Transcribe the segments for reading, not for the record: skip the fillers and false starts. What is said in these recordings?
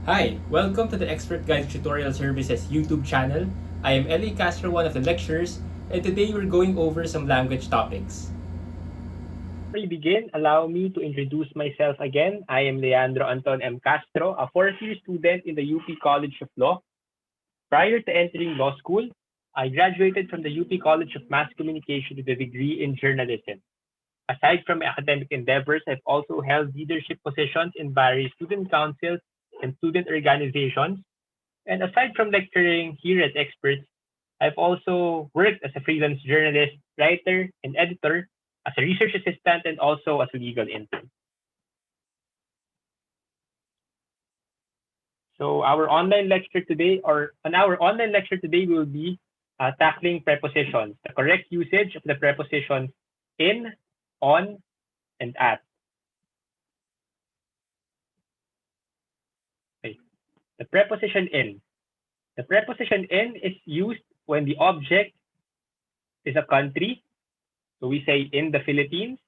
Hi, welcome to the Expert Guide Tutorial Services YouTube channel. I am Eli Castro, one of the lecturers, and today we're going over some language topics. Before we begin, allow me to introduce myself again. I am Leandro Anton M. Castro, a fourth-year student in the UP College of Law. Prior to entering law school, I graduated from the UP College of Mass Communication with a degree in journalism. Aside from my academic endeavors, I've also held leadership positions in various student councils and student organizations. And aside from lecturing here at Experts, I've also worked as a freelance journalist, writer, and editor, as a research assistant, and also as a legal intern. So our online lecture today, or on our online lecture today, we will be tackling prepositions, the correct usage of the prepositions in, on, and at. Okay. The preposition in. The preposition in is used when the object is a country. So we say in the Philippines.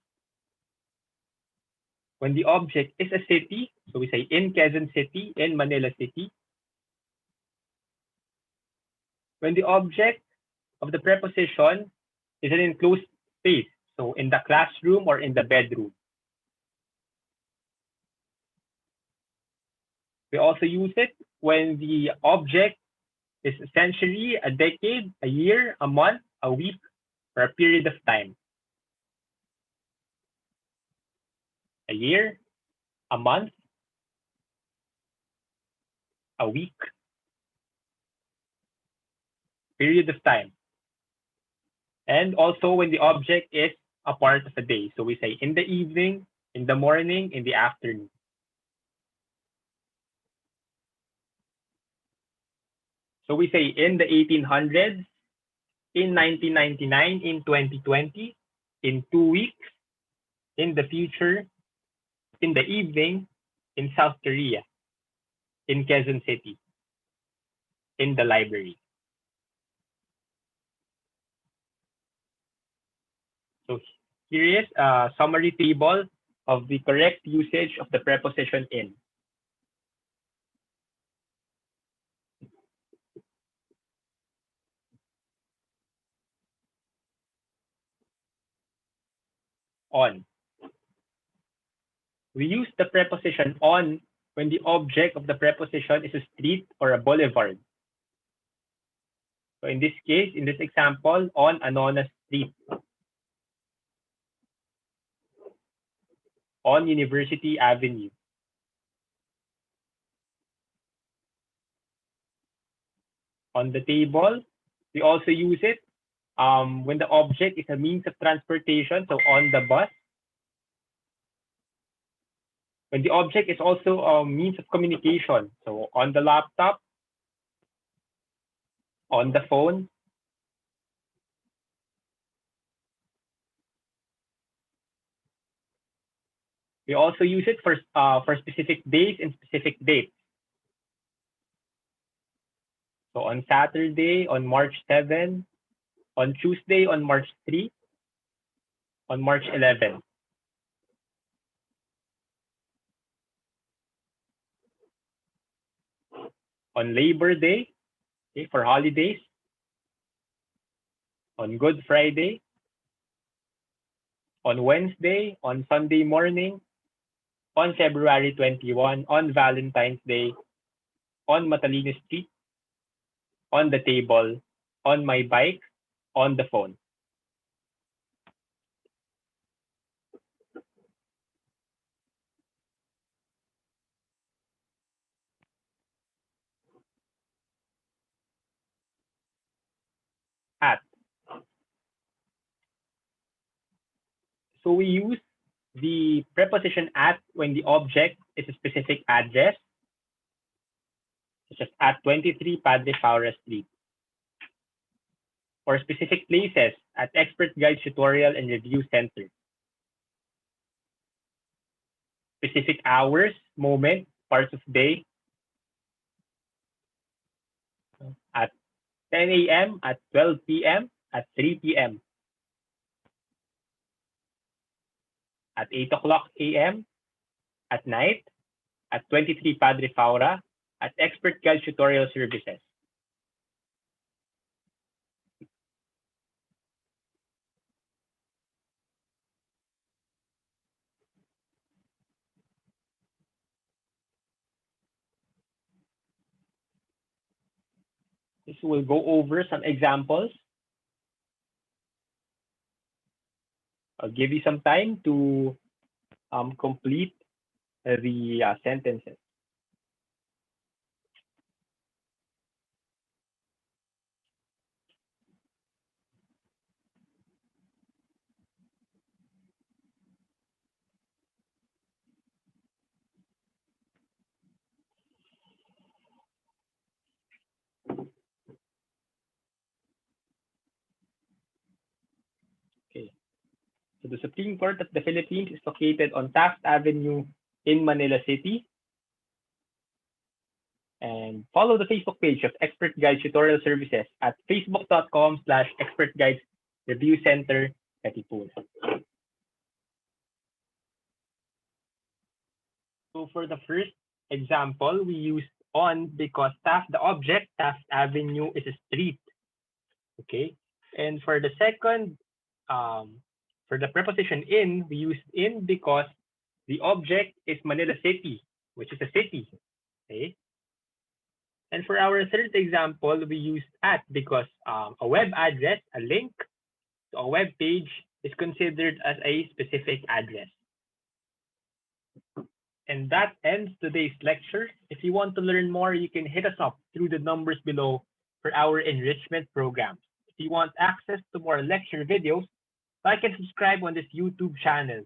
When the object is a city, so we say in Quezon City, in Manila City. When the object of the preposition is an enclosed space, so in the classroom or in the bedroom. We also use it when the object is a century, a decade, a year, a month, a week, or a period of time. A year, a month, a week, period of time. And also when the object is a part of a day. So we say in the evening, in the morning, in the afternoon. So we say in the 1800s, in 1999, in 2020, in 2 weeks, in the future, in the evening, in South Korea, in Quezon City, in the library. So here is a summary table of the correct usage of the preposition in. On. We use the preposition on when the object of the preposition is a street or a boulevard. So in this case, in this example, on Anona Street, on University Avenue. On the table, we also use it when the object is a means of transportation, so on the bus. When the object is also a means of communication, so on the laptop, on the phone. We also use it for specific days and specific dates. So on Saturday, on March 7, on Tuesday, on March 3, on March 11. On Labor Day, okay, for holidays. On Good Friday, on Wednesday, on Sunday morning, on February 21, on Valentine's Day, on Matalino Street, on the table, on my bike, on the phone. At. So we use the preposition at when the object is a specific address, such as at 23 Padre Faura Street, or specific places at Expert Guide Tutorial and Review Center. Specific hours, moment, parts of day, at 10 a.m., at 12 p.m., at 3 p.m., at 8 o'clock a.m., at night, at 23 Padre Faura, at Expert Guide Tutorial Services. This will go over some examples. I'll give you some time to complete the sentences. Okay. So the Supreme Court of the Philippines is located on Taft Avenue in Manila City. And follow the Facebook page of Expert Guide Tutorial Services at facebook.com/Expert Guides Review Center, Katipunan. So for the first example, we used on because the object, Taft Avenue, is a street. Okay. And for the second, for the preposition in, we used in because the object is Manila City, which is a city. Okay. And for our third example, we used at because a web address, a link to a web page is considered as a specific address. And that ends today's lecture. If you want to learn more, you can hit us up through the numbers below for our enrichment programs. If you want access to more lecture videos, like and subscribe on this YouTube channel.